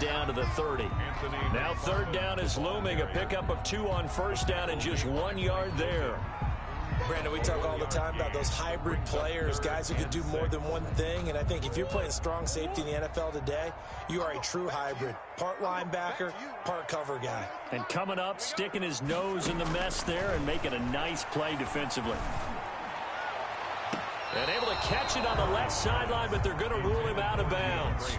down to the 30. Now third down is looming. A pickup of 2 on first down and just 1 yard there. Brandon, we talk all the time about those hybrid players, guys who can do more than one thing. And I think if you're playing strong safety in the NFL today, you are a true hybrid. Part linebacker, part cover guy. And coming up, sticking his nose in the mess there and making a nice play defensively. And able to catch it on the left sideline, but they're going to rule him out of bounds.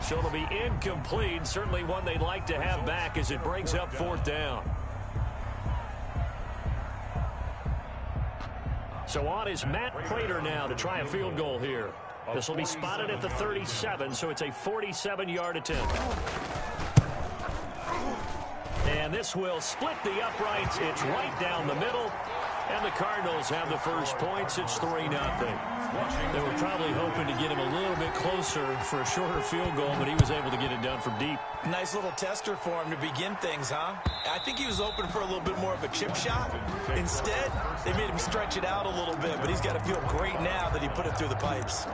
So it'll be incomplete. Certainly one they'd like to have back as it brings up fourth down. So on is Matt Prater now to try a field goal here. This will be spotted at the 37, so it's a 47-yard attempt. And this will split the uprights. It's right down the middle. And the Cardinals have the first points. It's 3-0. They were probably hoping to get him a little bit closer for a shorter field goal, but he was able to get it done from deep. Nice little tester for him to begin things, huh? I think he was open for a little bit more of a chip shot. Instead, they made him stretch it out a little bit, but he's got to feel great now that he put it through the pipes.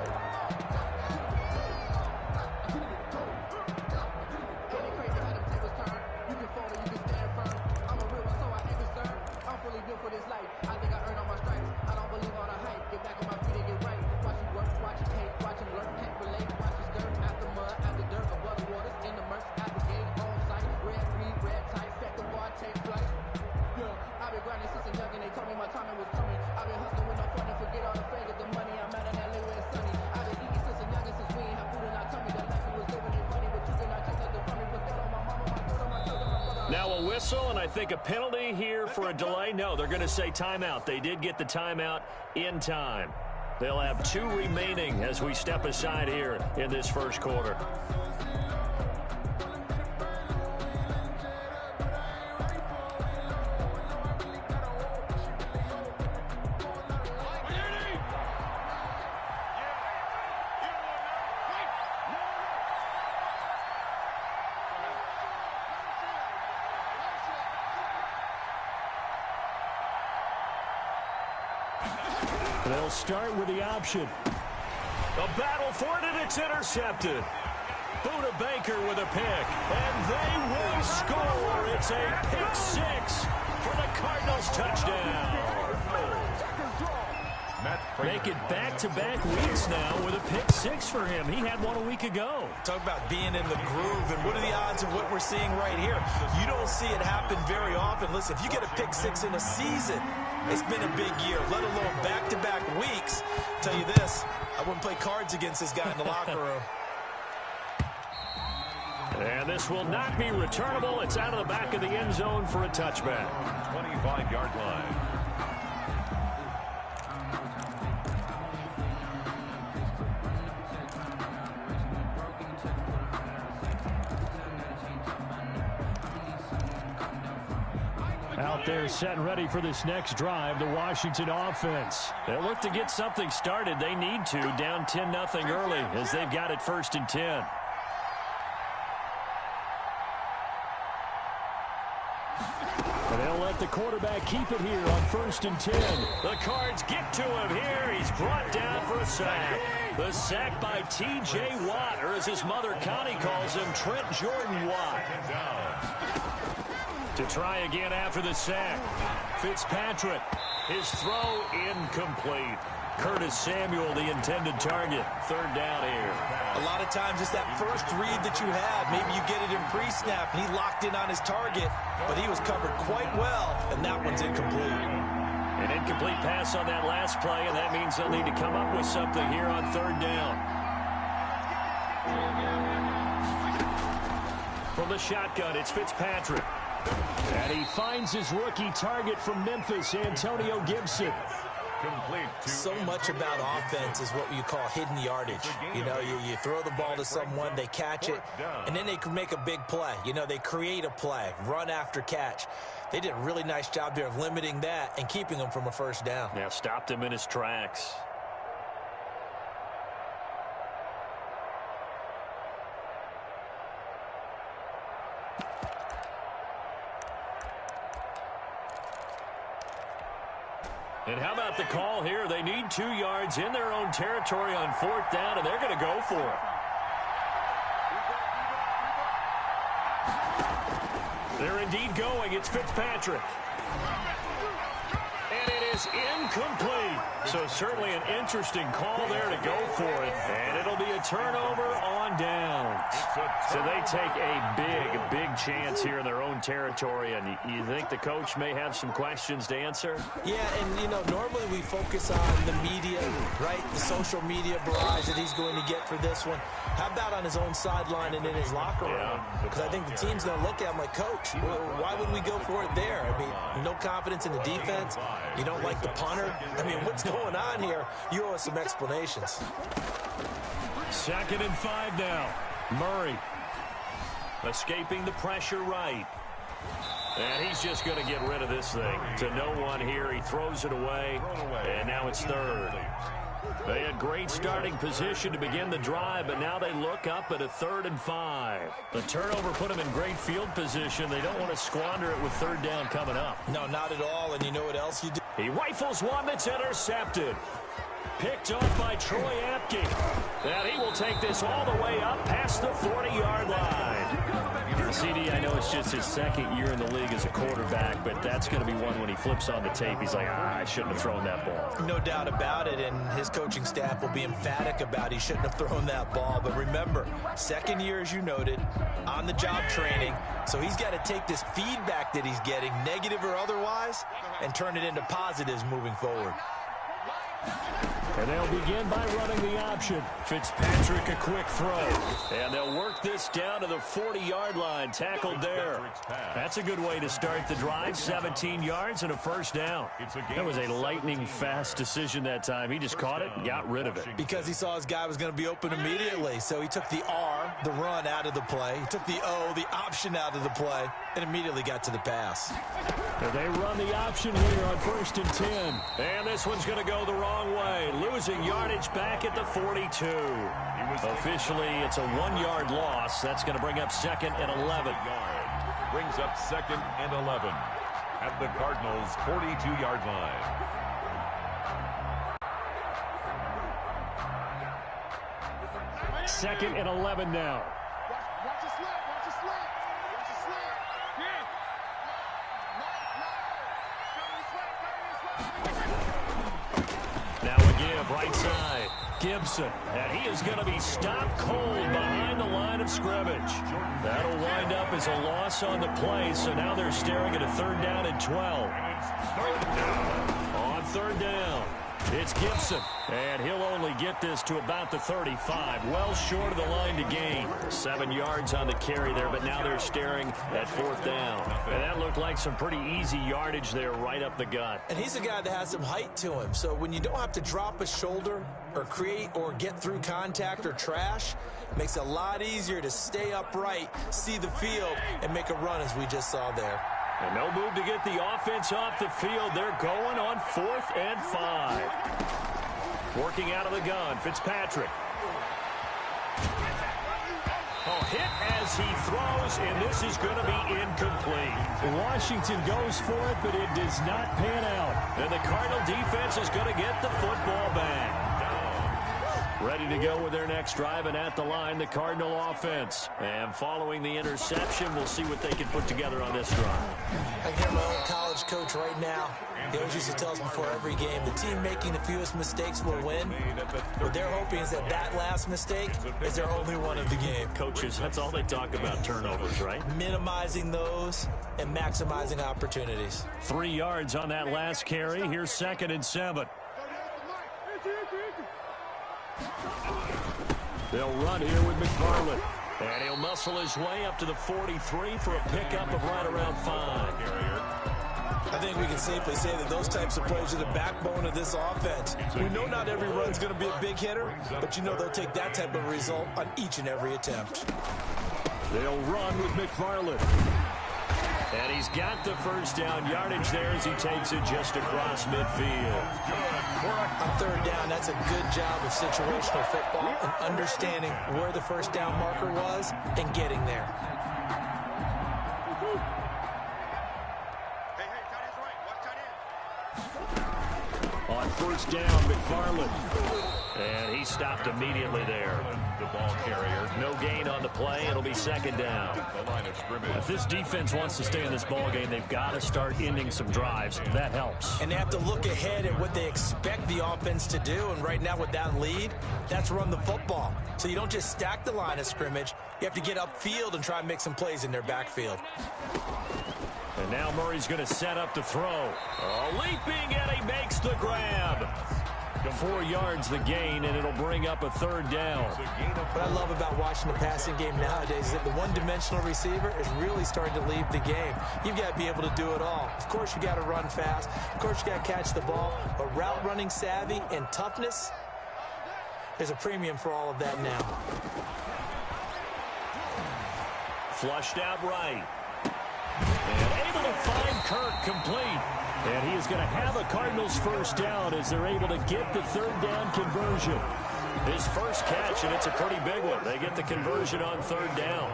Now a whistle, and I think a penalty here for a delay. No, they're going to say timeout. They did get the timeout in time. They'll have 2 remaining as we step aside here in this first quarter. They'll start with the option. A battle for it, and it's intercepted. Buda Baker with a pick, and they will score. It's a pick 6 for the Cardinals touchdown. Make it back-to-back weeks now with a pick 6 for him. He had one a week ago. Talk about being in the groove, and what are the odds of what we're seeing right here? You don't see it happen very often. Listen, if you get a pick 6 in a season, it's been a big year, let alone back-to-back weeks. I'll tell you this, I wouldn't play cards against this guy in the locker room. And this will not be returnable. It's out of the back of the end zone for a touchback. 25-yard line. Out there set and ready for this next drive, the Washington offense. They'll look to get something started. They need to, down 10-0 early as they've got it 1st and 10. And they'll let the quarterback keep it here on 1st and 10. The Cards get to him here. He's brought down for a sack. The sack by T.J. Watt, or as his mother Connie calls him, Trent Jordan Watt. To try again after the sack. Fitzpatrick, his throw incomplete. Curtis Samuel, the intended target. 3rd down here. A lot of times it's that first read that you have. Maybe you get it in pre-snap, and he locked in on his target, but he was covered quite well, and that one's incomplete. An incomplete pass on that last play, and that means they'll need to come up with something here on 3rd down. From the shotgun, it's Fitzpatrick. And he finds his rookie target from Memphis, Antonio Gibson. So much about offense is what you call hidden yardage. You know, you throw the ball to someone, they catch it, and then they can make a big play. You know, they create a play, run after catch. They did a really nice job there of limiting that and keeping him from a 1st down. Yeah, stopped him in his tracks. And how about the call here? They need 2 yards in their own territory on 4th down, and they're going to go for it. They're indeed going. It's Fitzpatrick. And it is incomplete. So certainly an interesting call there to go for it. And it'll be a turnover on downs. So they take a big chance here in their own territory. And you think the coach may have some questions to answer? Yeah, and, you know, normally we focus on the media, right? The social media barrage that he's going to get for this one. How about on his own sideline and in his locker room? Because I think the team's going to look at him like, Coach, why would we go for it there? I mean, no confidence in the defense. You don't like the punter? I mean, what's going on here? You owe us some explanations. 2nd and 5 now. Murray escaping the pressure right. And he's just going to get rid of this thing. To no one here. He throws it away. And now it's 3rd. They had great starting position to begin the drive, but now they look up at a 3rd and 5. The turnover put them in great field position. They don't want to squander it with 3rd down coming up. No, not at all. And you know what else you do? He rifles one that's intercepted. Picked off by Troy Apke. And he will take this all the way up past the 40-yard line. CD, I know it's just his 2nd year in the league as a quarterback, but that's going to be one when he flips on the tape. He's like, I shouldn't have thrown that ball. No doubt about it, and his coaching staff will be emphatic about he shouldn't have thrown that ball. But remember, 2nd year, as you noted, on-the-job training. So he's got to take this feedback that he's getting, negative or otherwise, and turn it into positives moving forward. And they'll begin by running the option. Fitzpatrick, a quick throw. And they'll work this down to the 40-yard line. Tackled there. That's a good way to start the drive. 17 yards and a 1st down. That was a lightning-fast decision that time. He just caught it and got rid of it. Because he saw his guy was going to be open immediately. So he took the R, the run, out of the play. He took the O, the option, out of the play, and immediately got to the pass. And they run the option here on 1st and 10. And this one's going to go the wrong way. Losing yardage back at the 42. Officially, it's a 1-yard loss. That's going to bring up 2nd and 11. Brings up 2nd and 11 at the Cardinals' 42-yard line. Second and 11 now. Watch your slip. Watch your slip. Watch your slip. Now again, right side. Gibson. And he is going to be stopped cold behind the line of scrimmage. That'll wind up as a loss on the play. So now they're staring at a 3rd down and 12. On 3rd down, it's Gibson. And he'll only get this to about the 35. Well short of the line to gain. 7 yards on the carry there, but now they're staring at 4th down. And that looked like some pretty easy yardage there right up the gut. And he's a guy that has some height to him. So when you don't have to drop a shoulder or create or get through contact or trash, makes it a lot easier to stay upright, see the field, and make a run as we just saw there. And no move to get the offense off the field. They're going on 4th and 5. Working out of the gun, Fitzpatrick. Oh, hit as he throws, and this is going to be incomplete. Washington goes for it, but it does not pan out. And the Cardinal defense is going to get the football back. Ready to go with their next drive, and at the line, the Cardinal offense. And following the interception, we'll see what they can put together on this drive. I can hear my old college coach right now. He always used to tell us before every game, the team making the fewest mistakes will win. What they're hoping is that that last mistake is their only one of the game. Coaches, that's all they talk about, turnovers, right? Minimizing those and maximizing opportunities. 3 yards on that last carry. Here's 2nd and 7. They'll run here with McFarland. And he'll muscle his way up to the 43 for a pickup of right around 5. I think we can safely say that those types of plays are the backbone of this offense. We know not every run's going to be a big hitter, but you know they'll take that type of result on each and every attempt. They'll run with McFarland. And he's got the 1st down yardage there as he takes it just across midfield. On 3rd down, that's a good job of situational football and understanding where the 1st down marker was and getting there. On first down. McFarland. And he stopped immediately there. The ball carrier. No gain on the play. It'll be second down. The line of scrimmage. If this defense wants to stay in this ball game, they've got to start ending some drives. That helps. And they have to look ahead at what they expect the offense to do. And right now with that lead, that's run the football. So you don't just stack the line of scrimmage. You have to get upfield and try and make some plays in their backfield. And now Murray's going to set up to throw. Leaping, and he makes the grab. 4 yards the gain, and it'll bring up a third down. What I love about watching the passing game nowadays is that the one-dimensional receiver is really starting to leave the game. You've got to be able to do it all. Of course, you got to run fast. Of course, you got to catch the ball. But route running savvy and toughness, there's a premium for all of that now. Flushed out right. And able to find Kirk complete. And he is going to have a Cardinals first down as they're able to get the third down conversion. His first catch, and it's a pretty big one. They get the conversion on third down.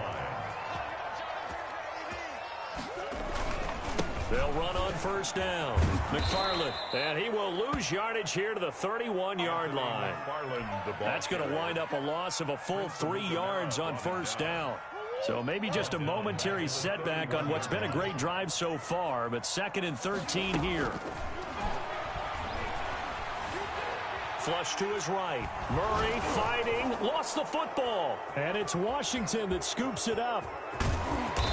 They'll run on first down. McFarland, and he will lose yardage here to the 31-yard line. That's going to wind up a loss of a full 3 yards on first down. So maybe just a momentary setback on what's been a great drive so far, but 2nd and 13 here. Flush to his right. Murray fighting, lost the football. And it's Washington that scoops it up.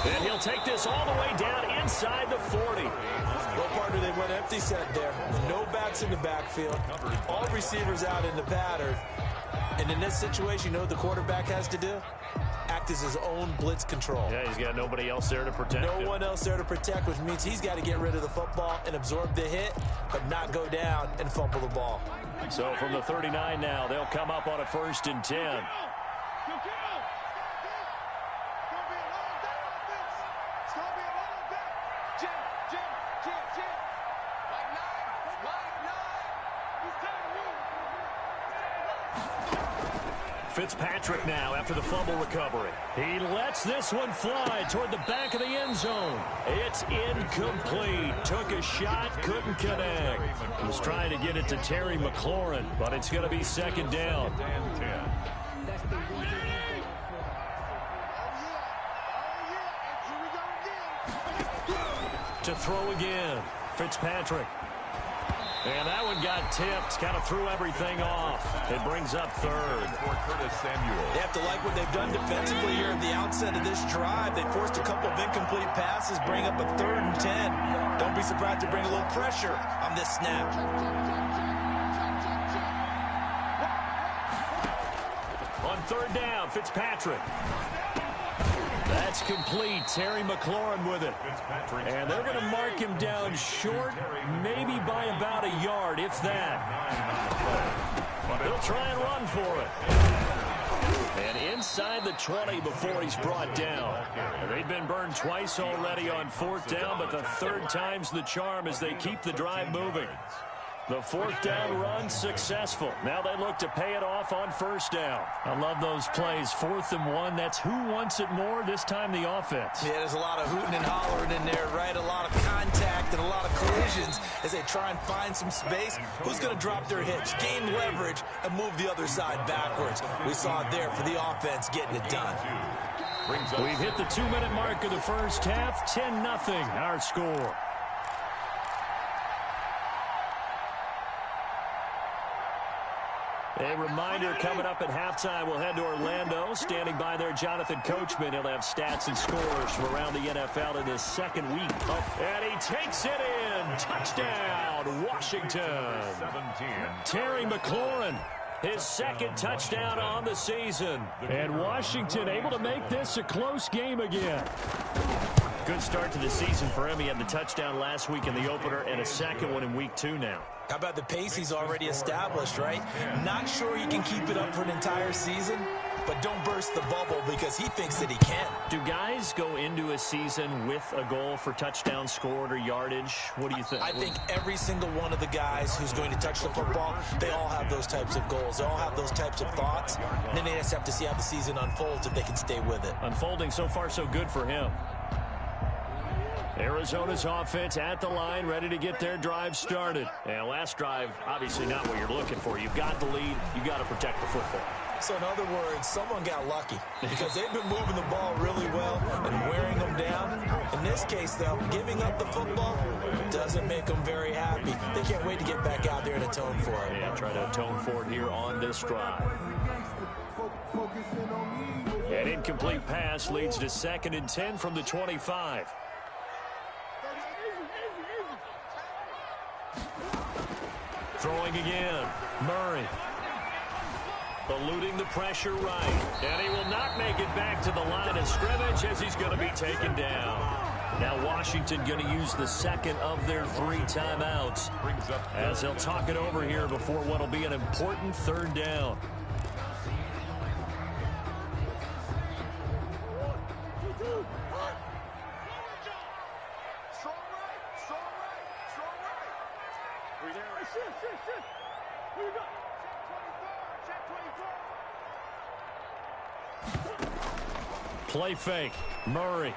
And he'll take this all the way down inside the 40. Well, partner, they went empty set there. No backs in the backfield. All receivers out in the pattern. And in this situation, you know what the quarterback has to do? Act as his own blitz control. Yeah, he's got nobody else there to protect him. No one else there to protect, which means he's got to get rid of the football and absorb the hit, but not go down and fumble the ball. So from the 39 now, they'll come up on a 1st and 10. Fitzpatrick now after the fumble recovery. He lets this one fly toward the back of the end zone. It's incomplete. Took a shot, couldn't connect. He was trying to get it to Terry McLaurin, but it's going to be 2nd down. To throw again. Fitzpatrick. And that one got tipped, kind of threw everything off. It brings up 3rd. They have to like what they've done defensively here at the outset of this drive. They forced a couple of incomplete passes, bring up a 3rd and 10. Don't be surprised to bring a little pressure on this snap. On 3rd down, Fitzpatrick. That's complete. Terry McLaurin with it. And they're going to mark him down short, maybe by about a yard, if that. They'll try and run for it. And inside the 20 before he's brought down. They've been burned twice already on 4th down, but the 3rd time's the charm as they keep the drive moving. The 4th down run successful. Now they look to pay it off on 1st down. I love those plays. 4th and 1. That's who wants it more, this time the offense. Yeah, there's a lot of hooting and hollering in there, right? A lot of contact and a lot of collisions as they try and find some space. Who's going to drop their hips, gain leverage, and move the other side backwards? We saw it there for the offense getting it done. We've hit the 2-minute mark of the first half. 10-0 our score. A reminder coming up at halftime, we'll head to Orlando. Standing by there, Jonathan Coachman. He'll have stats and scores from around the NFL in his 2nd week. And he takes it in. Touchdown, Washington. 17. Terry McLaurin, his 2nd touchdown on the season. And Washington able to make this a close game again. Good start to the season for him. He had the touchdown last week in the opener and a 2nd one in week 2 now. How about the pace he's already established, right? Not sure he can keep it up for an entire season, but don't burst the bubble because he thinks that he can. Do guys go into a season with a goal for touchdown scored or yardage? What do you think? I think every single one of the guys who's going to touch the football, they all have those types of goals. They all have those types of thoughts. And then they just have to see how the season unfolds if they can stay with it. Unfolding so far so good for him. Arizona's offense at the line, ready to get their drive started. And last drive, obviously not what you're looking for. You've got the lead. You've got to protect the football. So in other words, someone got lucky because they've been moving the ball really well and wearing them down. In this case, though, giving up the football doesn't make them very happy. They can't wait to get back out there and atone for it. Yeah, try to atone for it here on this drive. An incomplete pass leads to 2nd and 10 from the 25. Throwing again. Murray. Eluding the pressure right. And he will not make it back to the line of scrimmage as he's going to be taken down. Now Washington going to use the 2nd of their 3 timeouts as they'll talk it over here before what will be an important 3rd down. Play fake. Murray.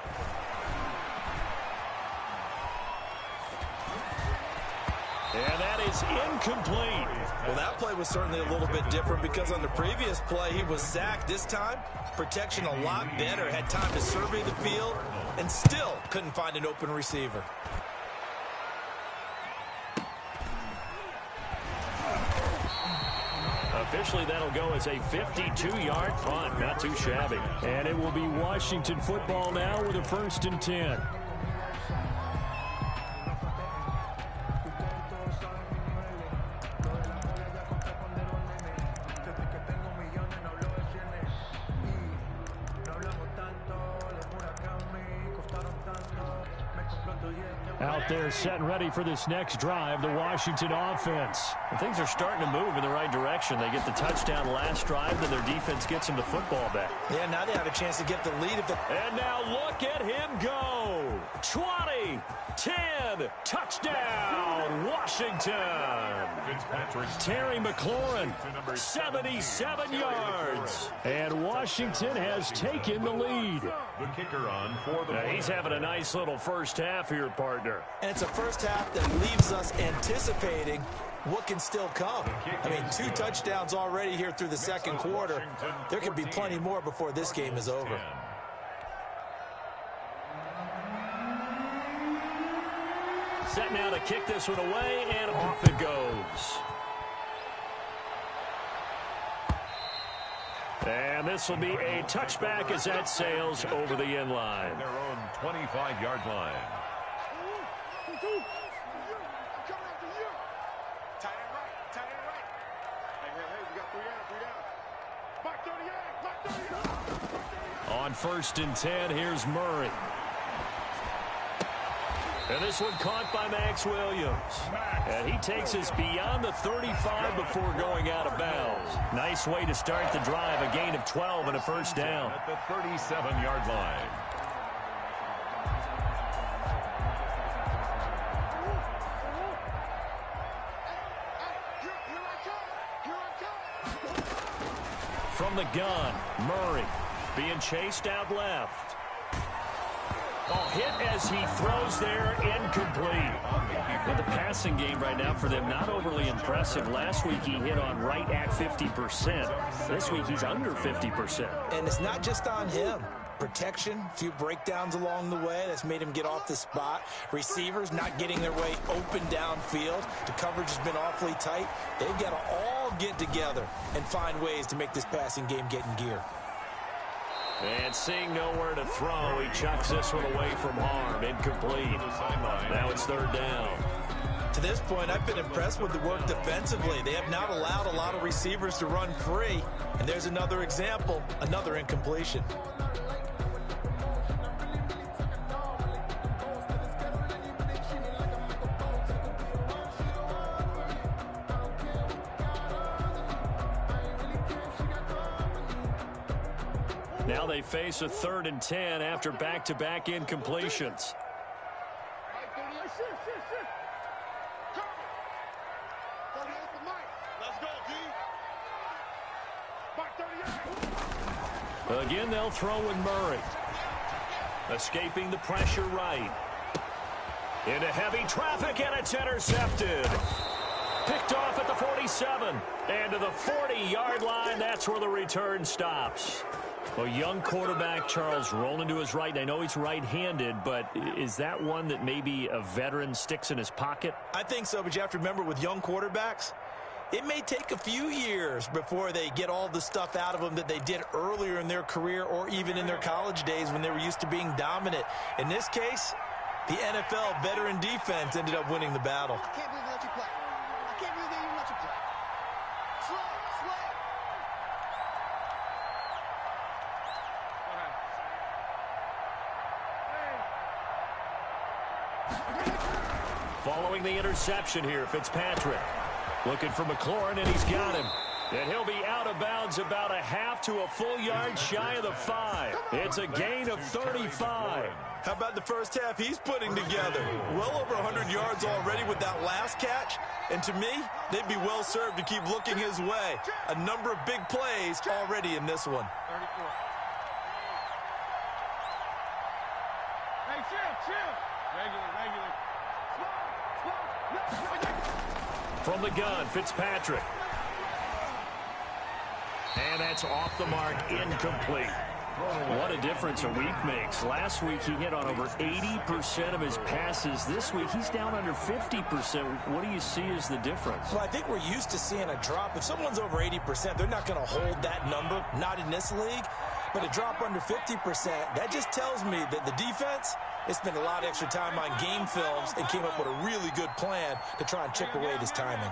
And that is incomplete. Well, that play was certainly a little bit different because on the previous play, he was sacked. This time, protection a lot better. Had time to survey the field and still couldn't find an open receiver. Officially, that'll go as a 52-yard punt. Not too shabby. And it will be Washington football now with a 1st and 10. Out there set and ready for this next drive, the Washington offense. And things are starting to move in the right direction. They get the touchdown last drive, then their defense gets them the football back. Yeah, now they have a chance to get the lead. And now look at him go. 20, 10, touchdown, Washington. Terry McLaurin, 77 yards. And Washington has taken the lead. The kicker on for the he's having a nice little first half here, partner. And it's a first half that leaves us anticipating what can still come. I mean, 2 touchdowns already here through the 2nd quarter. There could be plenty more before this game is over. Set now to kick this one away, and off it goes. And this will be a touchback as that sails over the end line. Their own 25-yard line. On 1st and 10, here's Murray. And this one caught by Max Williams. And he takes us beyond the 35 before going out of bounds. Nice way to start the drive, a gain of 12 and a 1st down. At the 37-yard line. From the gun, Murray being chased out left. Oh, hit as he throws there, incomplete. Well, the passing game right now for them, not overly impressive. Last week he hit on right at 50%. This week he's under 50%. And it's not just on him. Protection, a few breakdowns along the way. That's made him get off the spot. Receivers not getting their way open downfield. The coverage has been awfully tight. They've got to all get together and find ways to make this passing game get in gear. And seeing nowhere to throw, he chucks this one away from harm. Incomplete. Now it's 3rd down. To this point, I've been impressed with the work defensively. They have not allowed a lot of receivers to run free. And there's another example, another incompletion. Now they face a 3rd and 10 after back-to-back incompletions. Again, they'll throw in Murray. Escaping the pressure right. Into heavy traffic, and it's intercepted. Picked off at the 47. And to the 40-yard line, that's where the return stops. A young quarterback, Charles, rolling to his right. I know he's right-handed, but is that one that maybe a veteran sticks in his pocket? I think so, but you have to remember with young quarterbacks, it may take a few years before they get all the stuff out of them that they did earlier in their career or even in their college days when they were used to being dominant. In this case, the NFL veteran defense ended up winning the battle. I can't believe they let you play. I can't believe they even let you play. Slow. Following the interception here, Fitzpatrick. Looking for McLaurin, and he's got him. And he'll be out of bounds about a half to a full yard shy of the 5. It's a gain of 35. How about the first half he's putting together? Well over 100 yards already with that last catch. And to me, they'd be well served to keep looking his way. A number of big plays already in this one. 34. Hey, chill. Regular. From the gun, Fitzpatrick. And that's off the mark, incomplete. What a difference a week makes. Last week he hit on over 80% of his passes. This week he's down under 50%. What do you see as the difference? Well, I think we're used to seeing a drop. If someone's over 80%, they're not going to hold that number, not in this league. But a drop under 50%, that just tells me that the defense has spent a lot of extra time on game films and came up with a really good plan to try and chip away at his timing.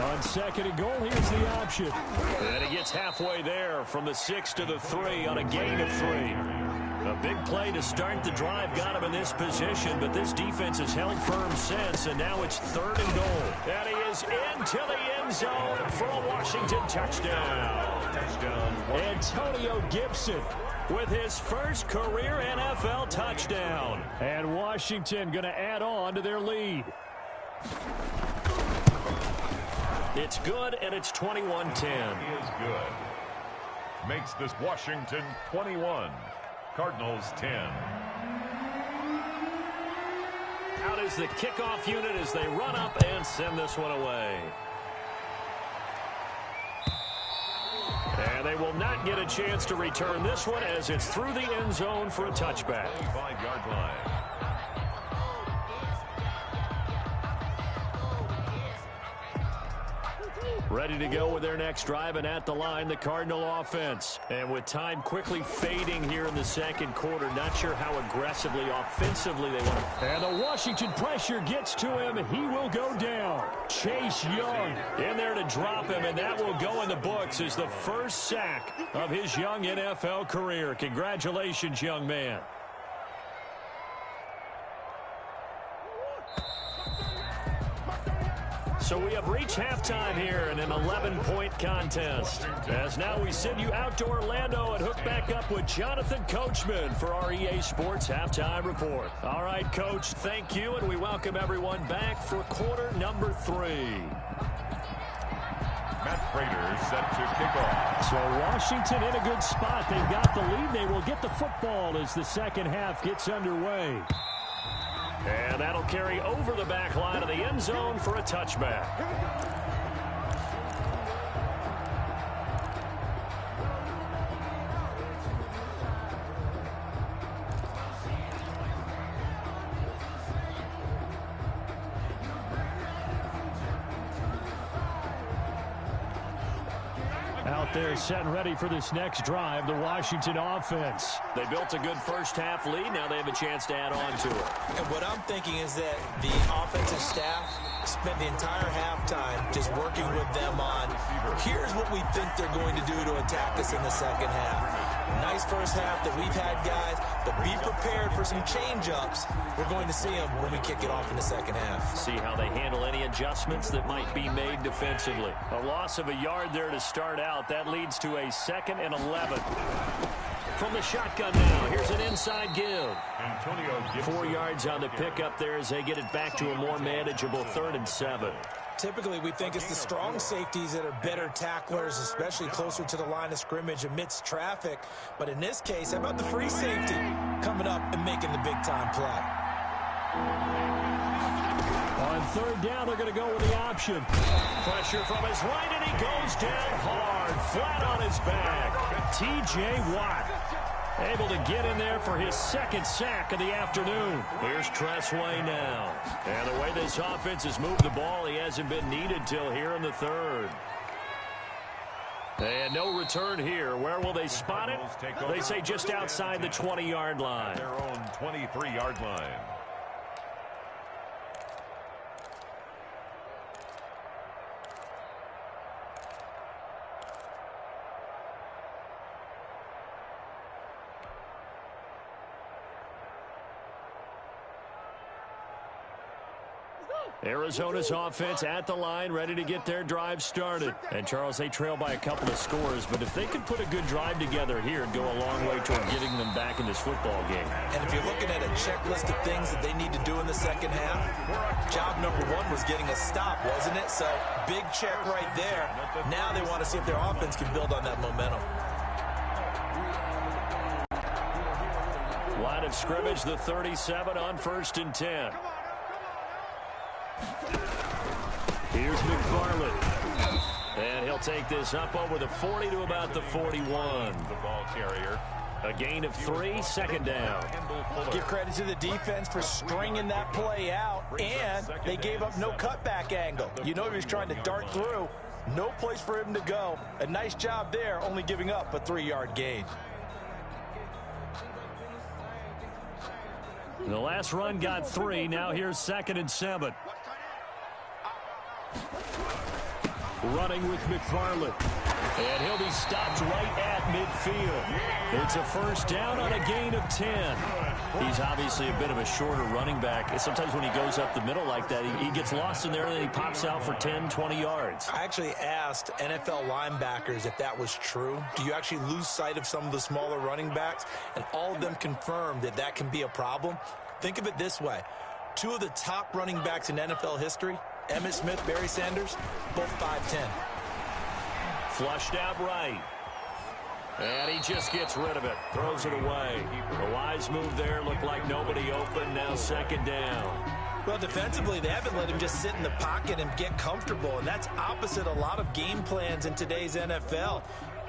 On second and goal, here's the option. And he gets halfway there from the 6 to the 3 on a gain of 3. A big play to start the drive got him in this position, but this defense has held firm since, and now it's 3rd and goal. And he is into the end zone for a Washington touchdown. Antonio Gibson with his first career NFL touchdown. And Washington going to add on to their lead. It's good, and it's 21-10. Is good. Makes this Washington 21. Cardinals 10. Out is the kickoff unit as they run up and send this one away. And they will not get a chance to return this one as it's through the end zone for a touchback. 5-yard line. Ready to go with their next drive, and at the line, the Cardinal offense. And with time quickly fading here in the second quarter, not sure how aggressively, offensively they want to. And the Washington pressure gets to him. He will go down. Chase Young in there to drop him, and that will go in the books as the first sack of his young NFL career. Congratulations, young man. So we have reached halftime here in an 11-point contest. As now we send you out to Orlando and hook back up with Jonathan Coachman for our EA Sports Halftime Report. All right, Coach, thank you, and we welcome everyone back for quarter number 3. Matt Prater set to kick off. So Washington in a good spot. They've got the lead. They will get the football as the second half gets underway. And that'll carry over the back line of the end zone for a touchback. Out there set and ready for this next drive, the Washington offense. They built a good first half lead. Now they have a chance to add on to it. And what I'm thinking is that the offensive staff spent the entire halftime just working with them on, here's what we think they're going to do to attack us in the second half. Nice first half that we've had, guys, but be prepared for some change-ups. We're going to see them when we kick it off in the second half. See how they handle any adjustments that might be made defensively. A loss of a yard there to start out. That leads to a 2nd and 11. From the shotgun now, here's an inside give. Antonio Gibson. 4 yards on the pickup there as they get it back to a more manageable 3rd and 7. Typically, we think it's the strong safeties that are better tacklers, especially closer to the line of scrimmage amidst traffic. But in this case, how about the free safety coming up and making the big-time play? On third down, they're going to go with the option. Pressure from his right, and he goes down hard, flat on his back. T.J. Watt able to get in there for his second sack of the afternoon. Here's Tressway now. And the way this offense has moved the ball, he hasn't been needed till here in the third. And no return here. Where will they spot it? They say just outside the 20-yard line. Their own 23-yard line. Arizona's offense at the line, ready to get their drive started. And, Charles, they trail by a couple of scores, but if they could put a good drive together here, it'd go a long way toward getting them back in this football game. And if you're looking at a checklist of things that they need to do in the second half, job number one was getting a stop, wasn't it? So, big check right there. Now they want to see if their offense can build on that momentum. Line of scrimmage, the 37 on 1st and 10. Here's McFarland. And he'll take this up over the 40 to about the 41. The ball carrier. A gain of 3, second down. Give credit to the defense for stringing that play out, and they gave up no cutback angle. You know he was trying to dart through. No place for him to go. A nice job there, only giving up a 3-yard gain. The last run got 3. Now here's 2nd and 7. Running with McFarland. And he'll be stopped right at midfield. It's a first down on a gain of 10. He's obviously a bit of a shorter running back. Sometimes when he goes up the middle like that, he gets lost in there and then he pops out for 10, 20 yards. I actually asked NFL linebackers if that was true. Do you actually lose sight of some of the smaller running backs? And all of them confirmed that that can be a problem. Think of it this way. 2 of the top running backs in NFL history, Emmitt Smith, Barry Sanders, both 5'10". Flushed out right. And he just gets rid of it. Throws it away. A wise move there. Looked like nobody open. Now 2nd down. Well, defensively, they haven't let him just sit in the pocket and get comfortable. And that's opposite a lot of game plans in today's NFL.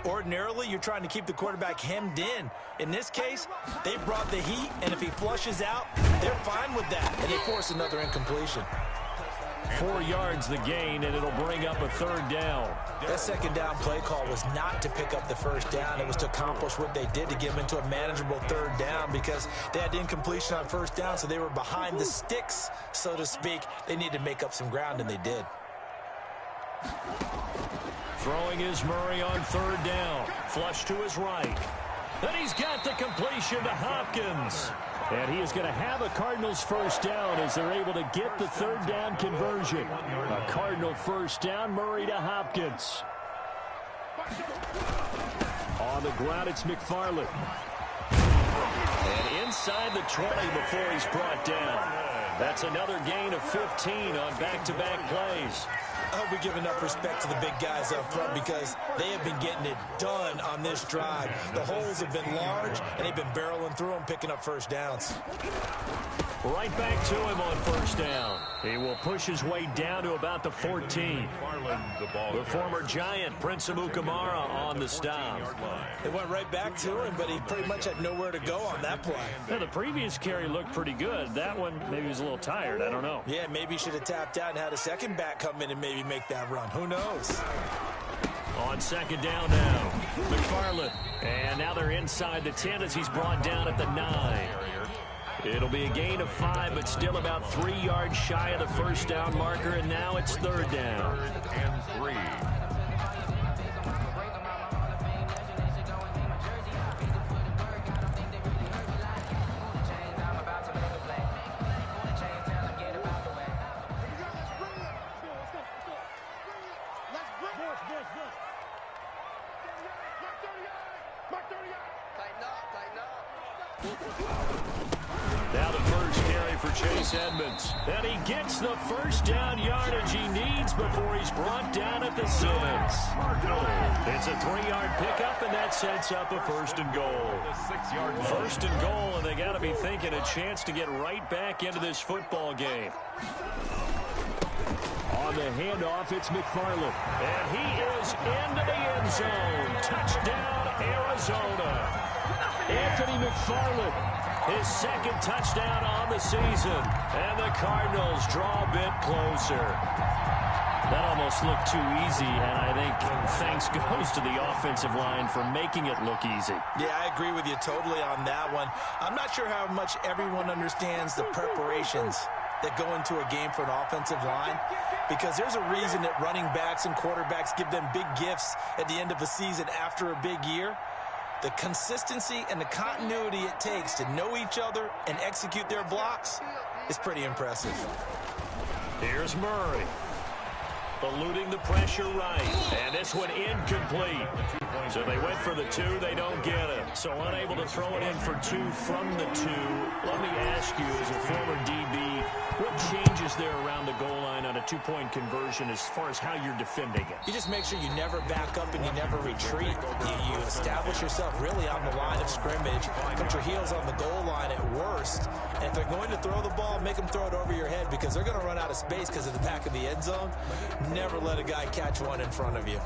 Ordinarily, you're trying to keep the quarterback hemmed in. In this case, they brought the heat, and if he flushes out, they're fine with that. And they force another incompletion. 4 yards the gain, and it'll bring up a 3rd down. That 2nd down play call was not to pick up the 1st down. It was to accomplish what they did to get them into a manageable 3rd down because they had incompletion on 1st down, so they were behind the sticks, so to speak. They needed to make up some ground, and they did. Throwing is Murray on 3rd down. Flush to his right. And he's got the completion to Hopkins. And he is going to have a Cardinals 1st down as they're able to get the 3rd down conversion. A Cardinal 1st down, Murray to Hopkins. On the ground, it's McFarland. And inside the 20 before he's brought down. That's another gain of 15 on back-to-back plays. I hope we give enough respect to the big guys up front because they have been getting it done on this drive. The holes have been large, and they've been barreling through them, picking up 1st downs. Right back to him on 1st down. He will push his way down to about the 14. The former Giant, Prince Amukamara, on the stop. They went right back to him, but he pretty much had nowhere to go on that play. Yeah, the previous carry looked pretty good. That one, maybe he was a little tired. I don't know. Yeah, maybe he should have tapped out and had a second back come in and maybe make that run. Who knows? On 2nd down now, McFarland. And now they're inside the 10 as he's brought down at the 9. It'll be a gain of 5, but still about 3 yards shy of the 1st down marker, and now it's 3rd down. 3rd and 3. Now the first carry for for Chase Edmonds. And he gets the first down yardage he needs before he's brought down at the 6. It's a 3-yard pickup, and that sets up a first and goal. First and goal, and they got to be thinking a chance to get right back into this football game. On the handoff, it's McFarland. And he is into the end zone. Touchdown, Arizona. Anthony McFarland, his second touchdown on the season. And the Cardinals draw a bit closer. That almost looked too easy, and I think thanks goes to the offensive line for making it look easy. Yeah, I agree with you totally on that one. I'm not sure how much everyone understands the preparations that go into a game for an offensive line, because there's a reason that running backs and quarterbacks give them big gifts at the end of a season after a big year. The consistency and the continuity it takes to know each other and execute their blocks is pretty impressive. Here's Murray. Eluding the pressure right. And this one incomplete. So they went for the 2. They don't get it. So unable to throw it in for 2 from the 2. Let me ask you, as a former DB, what changes there around the goal line on a 2-point conversion as far as how you're defending it? You just make sure you never back up and you never retreat. You establish yourself really on the line of scrimmage. Put your heels on the goal line at worst. And if they're going to throw the ball, make them throw it over your head, because they're going to run out of space because of the back of the end zone. Never let a guy catch one in front of you.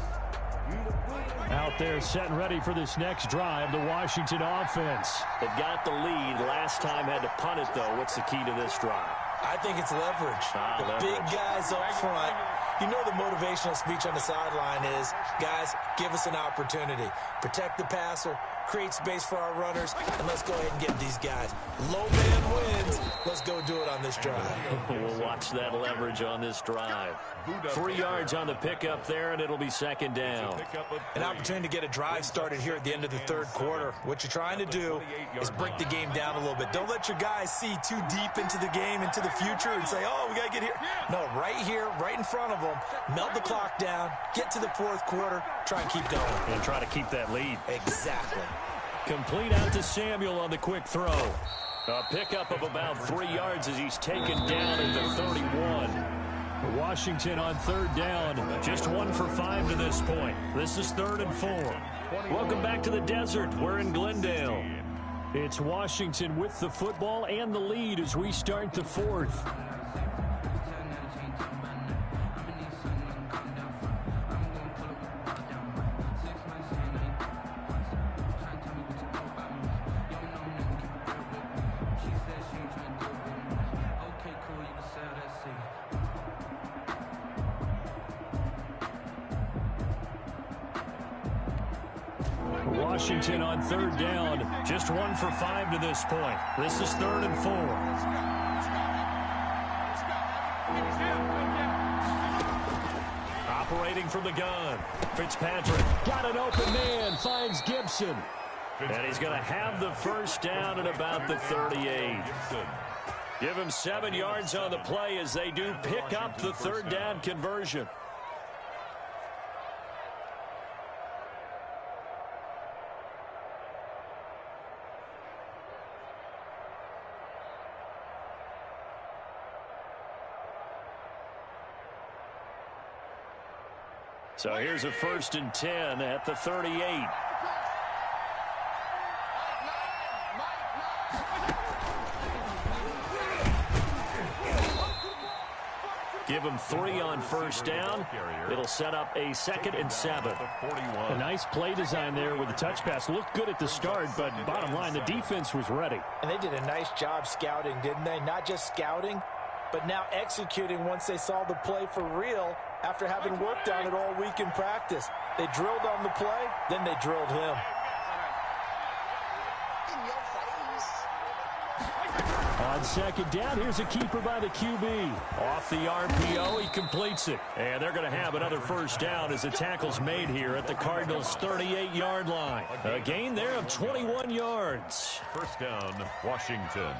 Out there set and ready for this next drive, the Washington offense. They've got the lead. Last time had to punt it, though. What's the key to this drive? I think it's leverage. The big guys up front. You know the motivational speech on the sideline is, guys, give us an opportunity. Protect the passer, create space for our runners, and let's go ahead and get these guys. Low man wins. Let's go do it on this drive. We'll watch that leverage on this drive. 3 yards on the pickup there, and it'll be second down. An opportunity to get a drive started here at the end of the third quarter. What you're trying to do is break the game down a little bit. Don't let your guys see too deep into the game, into the future, and say, oh, we got to get here. No, right here, right in front of them, melt the clock down, get to the fourth quarter, try and keep going. And try to keep that lead. Exactly. Complete out to Samuel on the quick throw. A pickup of about 3 yards as he's taken down at the 31. Washington on third down. Just 1 for 5 to this point. This is 3rd and 4. Welcome back to the desert. We're in Glendale. It's Washington with the football and the lead as we start the 4th. Washington on third down. Just 1 for 5 to this point. This is 3rd and 4. Operating from the gun. Fitzpatrick got an open man. Finds Gibson. And he's going to have the first down at about the 38. Give him 7 yards on the play as they do pick up the third down conversion. So here's a 1st and 10 at the 38. Give him 3 on first down. It'll set up a 2nd and 7. A nice play design there with the touch pass. Looked good at the start, but bottom line, the defense was ready. And they did a nice job scouting, didn't they? Not just scouting, but now executing once they saw the play for real after having worked on it all week in practice. They drilled on the play, then they drilled him. On 2nd down, here's a keeper by the QB. Off the RPO, he completes it. And they're going to have another first down as the tackle's made here at the Cardinals' 38-yard line. A gain there of 21 yards. First down, Washington.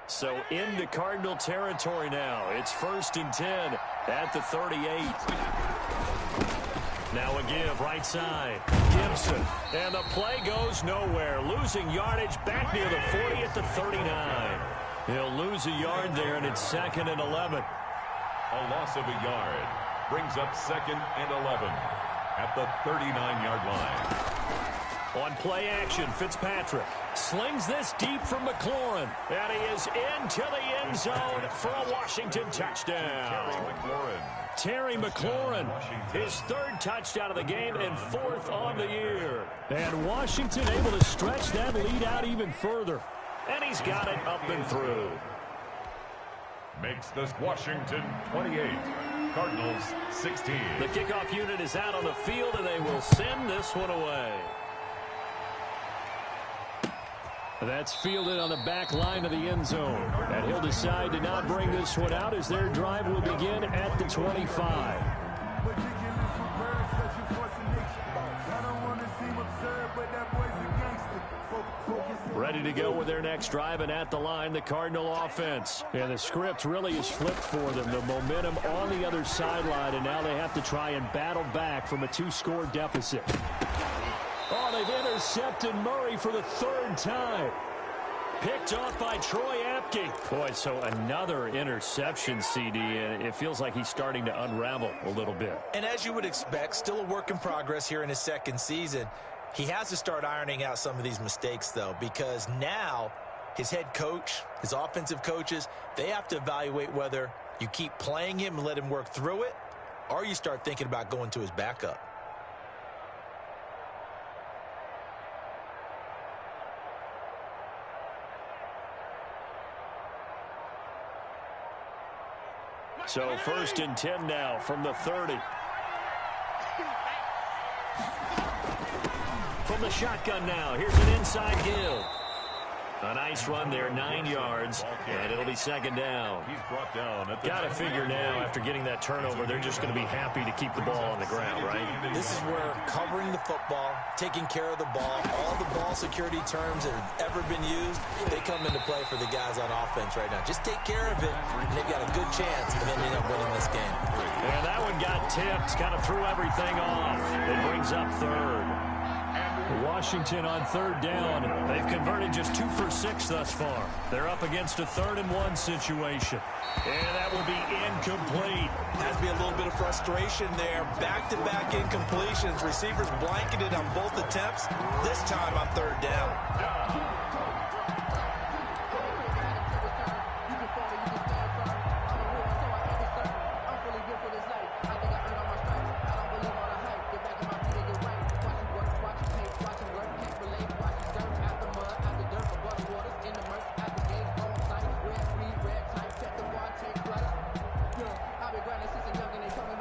So into Cardinal territory now. It's 1st and 10 at the 38. Now a give right side. Gibson. And the play goes nowhere. Losing yardage back near the 40 at the 39. He'll lose a yard there, and it's 2nd and 11. A loss of a yard brings up 2nd and 11 at the 39-yard line. On play action, Fitzpatrick slings this deep from McLaurin. And he is into the end zone for a Washington touchdown. Terry McLaurin, his 3rd touchdown of the game and 4th on the year. And Washington able to stretch that lead out even further. And he's got it up and through. Makes this Washington 28, Cardinals 16. The kickoff unit is out on the field, and they will send this one away. That's fielded on the back line of the end zone. And he'll decide to not bring this one out as their drive will begin at the 25. Ready to go with their next drive, and at the line, the Cardinal offense. And the script really is flipped for them. The momentum on the other sideline, and now they have to try and battle back from a 2-score deficit. Oh, they've intercepted Murray for the 3rd time. Picked off by Troy Apke. Boy, so another interception, CD, and it feels like he's starting to unravel a little bit. And as you would expect, still a work in progress here in his 2nd season. He has to start ironing out some of these mistakes, though, because now his head coach, his offensive coaches, they have to evaluate whether you keep playing him and let him work through it, or you start thinking about going to his backup. So 1st and 10 now from the 30. From the shotgun now, here's an inside give. A nice run there, 9 yards, and it'll be 2nd down. He's brought down. Got to figure now, after getting that turnover, they're just going to be happy to keep the ball on the ground, right? This is where covering the football, taking care of the ball, all the ball security terms that have ever been used, they come into play for the guys on offense right now. Just take care of it, and they've got a good chance of ending up winning this game. And that one got tipped, kind of threw everything off. It brings up 3rd. Washington on 3rd down. They've converted just 2 for 6 thus far. They're up against a 3rd and 1 situation. And that will be incomplete. Has to be a little bit of frustration there. Back-to-back incompletions. Receivers blanketed on both attempts. This time on 3rd down.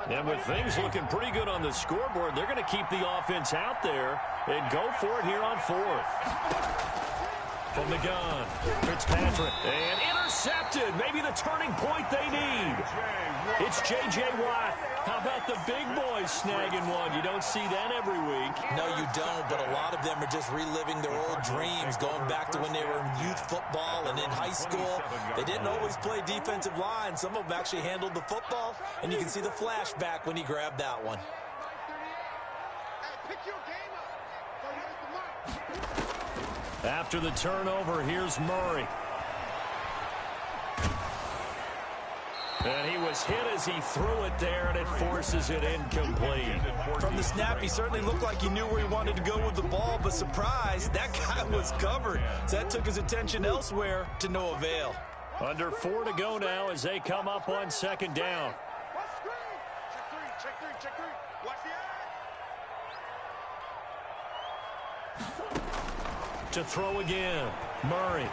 And with things looking pretty good on the scoreboard, they're going to keep the offense out there and go for it here on 4th. From the gun, Fitzpatrick, and intercepted. Maybe the turning point they need. It's J.J. Watt. How about the big boys snagging one? You don't see that every week. No, you don't, but a lot of them are just reliving their old dreams, going back to when they were in youth football and in high school. They didn't always play defensive line. Some of them actually handled the football, and you can see the flashback when he grabbed that one. After the turnover, here's Murray. And he was hit as he threw it there, and it forces it incomplete. From the snap, he certainly looked like he knew where he wanted to go with the ball, but surprise, that guy was covered. So that took his attention elsewhere to no avail. Under 4 to go now as they come up on 2nd down. Check three. Watch the eye. To throw again, Murray.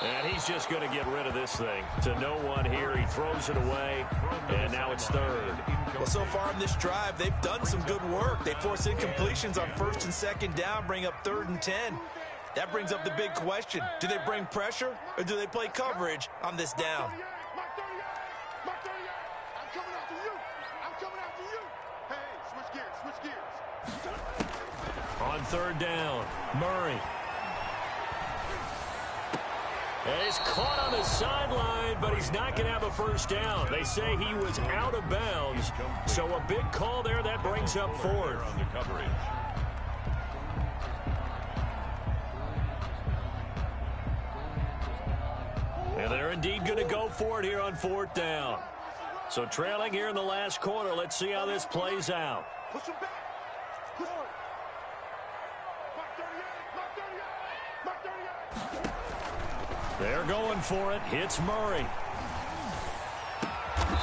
And he's just going to get rid of this thing. To no one here. He throws it away, and now it's 3rd. Well, so far in this drive, they've done some good work. They force incompletions on 1st and 2nd down, bring up 3rd and 10. That brings up the big question. Do they bring pressure, or do they play coverage on this down? Mark 38. I'm coming after you. Hey, switch gears. On 3rd down, Murray. And he's caught on the sideline, but he's not going to have a first down. They say he was out of bounds. So a big call there. That brings up fourth. And they're indeed going to go for it here on fourth down. So trailing here in the last quarter. Let's see how this plays out. Push him back. Push him. Mark 38. Mark 38. They're going for it. Hits Murray.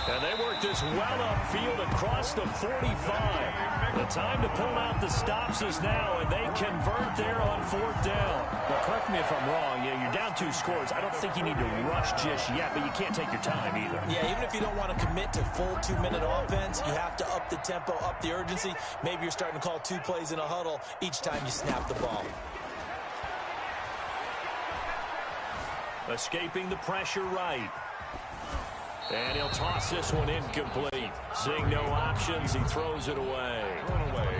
And they work this well upfield across the 45. The time to pull out the stops is now, and they convert there on fourth down. Well, correct me if I'm wrong. Yeah, you're down 2 scores. I don't think you need to rush just yet, but you can't take your time either. Yeah, even if you don't want to commit to full 2-minute offense, you have to up the tempo, up the urgency. Maybe you're starting to call 2 plays in a huddle each time you snap the ball. Escaping the pressure right. And he'll toss this one incomplete. Seeing no options, he throws it away.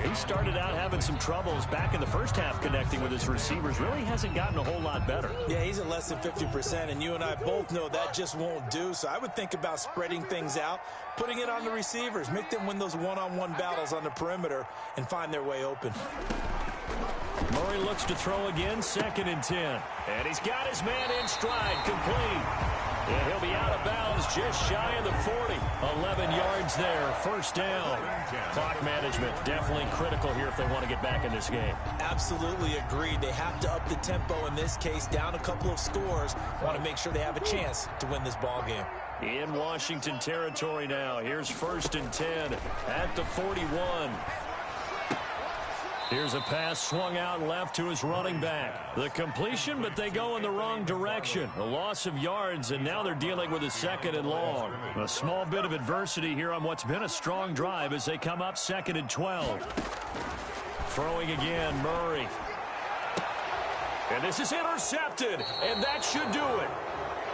He started out having some troubles back in the first half connecting with his receivers. Really hasn't gotten a whole lot better. Yeah, he's at less than 50%, and you and I both know that just won't do. So I would think about spreading things out, putting it on the receivers, make them win those one-on-one battles on the perimeter, and find their way open. Murray looks to throw again, 2nd and 10. And he's got his man in stride, complete. And he'll be out of bounds just shy of the 40. 11 yards there, first down. Clock management definitely critical here if they want to get back in this game. Absolutely agreed. They have to up the tempo in this case, down a couple of scores. Want to make sure they have a chance to win this ball game. In Washington territory now. Here's 1st and 10 at the 41. Here's a pass swung out left to his running back. The completion, but they go in the wrong direction. A loss of yards, and now they're dealing with a 2nd and long. A small bit of adversity here on what's been a strong drive as they come up 2nd and 12. Throwing again, Murray. And this is intercepted, and that should do it.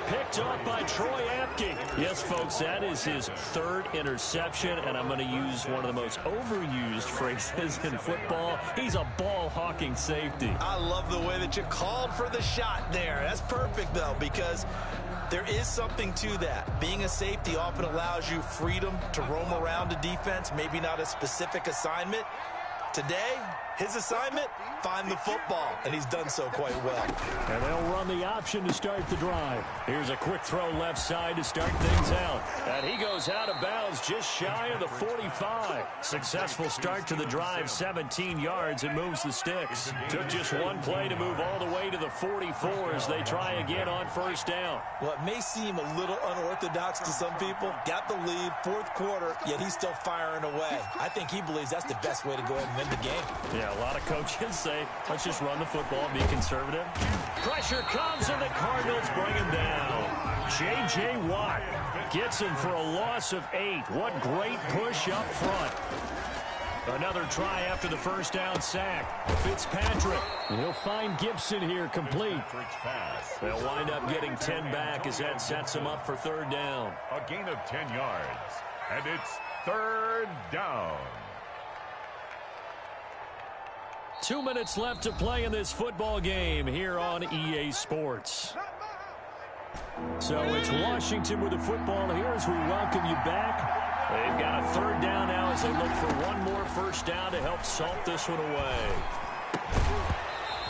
Picked up by Troy Apke. Yes, folks, that is his 3rd interception, and I'm going to use one of the most overused phrases in football. He's a ball-hawking safety. I love the way that you called for the shot there. That's perfect, though, because there is something to that. Being a safety often allows you freedom to roam around a defense, maybe not a specific assignment. Today, his assignment, find the football, and he's done so quite well. And they'll run the option to start the drive. Here's a quick throw left side to start things out. And he goes out of bounds just shy of the 45. Successful start to the drive, 17 yards, and moves the sticks. Took just one play to move all the way to the 44 as they try again on first down. Well, it may seem a little unorthodox to some people. Got the lead, 4th quarter, yet he's still firing away. I think he believes that's the best way to go ahead and win the game. Yeah, a lot of coaches say, let's just run the football and be conservative. Pressure comes, and the Cardinals bring him down. J.J. Watt gets him for a loss of 8. What great push up front. Another try after the first down sack. Fitzpatrick. He'll find Gibson here complete. They'll wind up getting 10 back as that sets him up for 3rd down. A gain of 10 yards, and it's 3rd down. 2 minutes left to play in this football game here on EA Sports. So it's Washington with the football here as we welcome you back. They've got a 3rd down now as they look for one more first down to help salt this one away.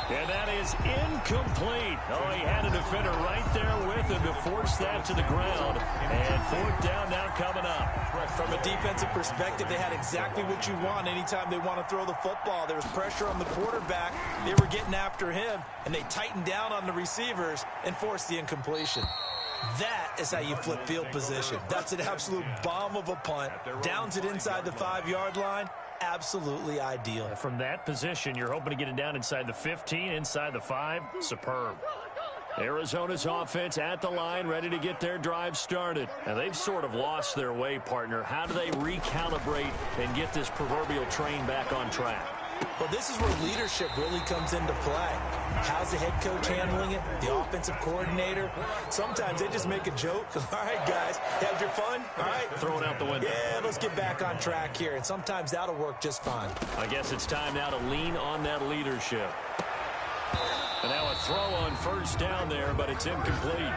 And that is incomplete. Oh, he had a defender right there with him to force that to the ground. And 4th down now coming up. From a defensive perspective, they had exactly what you want anytime they want to throw the football. There was pressure on the quarterback. They were getting after him, and they tightened down on the receivers and forced the incompletion. That is how you flip field position. That's an absolute bomb of a punt. Downs it inside the 5-yard line. Absolutely ideal. From that position, you're hoping to get it down inside the 15, inside the 5. Superb. Arizona's offense at the line, ready to get their drive started. And they've sort of lost their way, partner. How do they recalibrate and get this proverbial train back on track? Well, this is where leadership really comes into play. How's the head coach handling it? The offensive coordinator? Sometimes they just make a joke. All right, guys, had your fun? All right. Throw it out the window. Yeah, let's get back on track here. And sometimes that'll work just fine. I guess it's time now to lean on that leadership. And now a throw on first down there, but it's incomplete.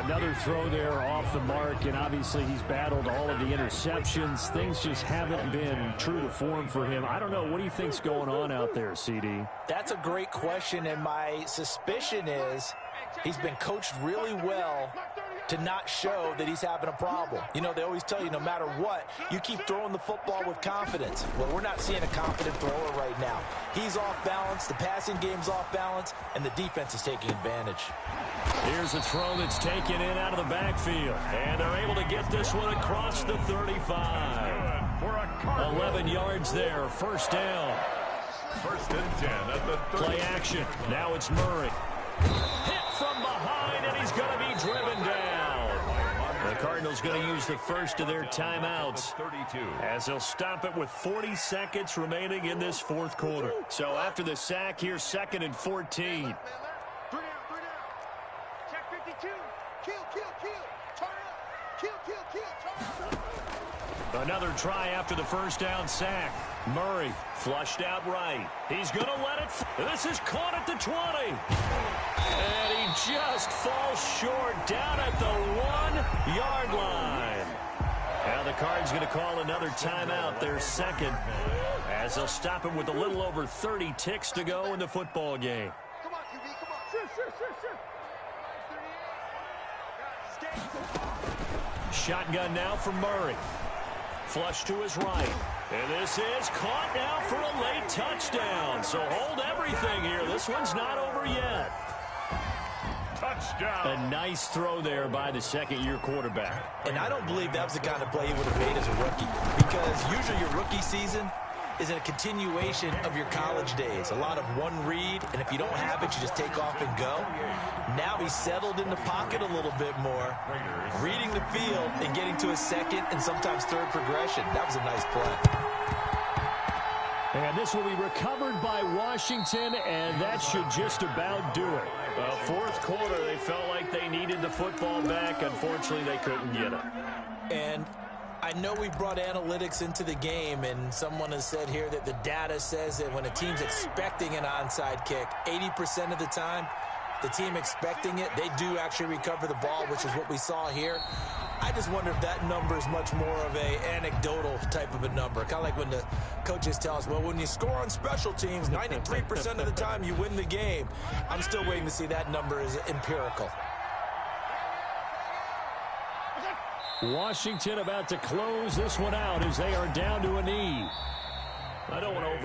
Another throw there off the mark, and obviously he's battled all of the interceptions. Things just haven't been true to form for him. I don't know. What do you think's going on out there, CD? That's a great question, and my suspicion is he's been coached really well to not show that he's having a problem. You know, they always tell you no matter what, you keep throwing the football with confidence. Well, we're not seeing a confident thrower right now. He's off balance, the passing game's off balance, and the defense is taking advantage. Here's a throw that's taken in out of the backfield. And they're able to get this one across the 35. 11 yards there, first down. First and 10 at the 30. Play action. Now it's Murray. Hit from behind, and he's going to be driven down. The Cardinals going to use the first of their timeouts as they'll stop it with 40 seconds remaining in this fourth quarter. So after the sack, here's 2nd and 14. Check 52. Kill. Turn up. Kill. Turn up. Another try after the first down sack. Murray flushed out right. He's going to let it. This is caught at the 20. And he just falls short down at the 1-yard line. Now the Cards going to call another timeout, their second, as they'll stop it with a little over 30 ticks to go in the football game. Come on, QB. Come on. Sure. Shotgun now for Murray. Flush to his right. And this is caught now for a late touchdown. So hold everything here. This one's not over yet. Touchdown. A nice throw there by the second-year quarterback. And I don't believe that was the kind of play he would have made as a rookie, because usually your rookie season is a continuation of your college days. A lot of one read, and if you don't have it, you just take off and go. Now he's settled in the pocket a little bit more, reading the field and getting to a second and sometimes third progression. That was a nice play. And this will be recovered by Washington, and that should just about do it. Fourth quarter, they felt like they needed the football back. Unfortunately, they couldn't get it. And I know we brought analytics into the game, and someone has said here that the data says that when a team's expecting an onside kick, 80% of the time, the team expecting it, they do actually recover the ball, which is what we saw here. I just wonder if that number is much more of a anecdotal type of a number. Kind of like when the coaches tell us, well, when you score on special teams, 93% of the time you win the game. I'm still waiting to see that number is empirical. Washington about to close this one out as they are down to a knee. I don't want to over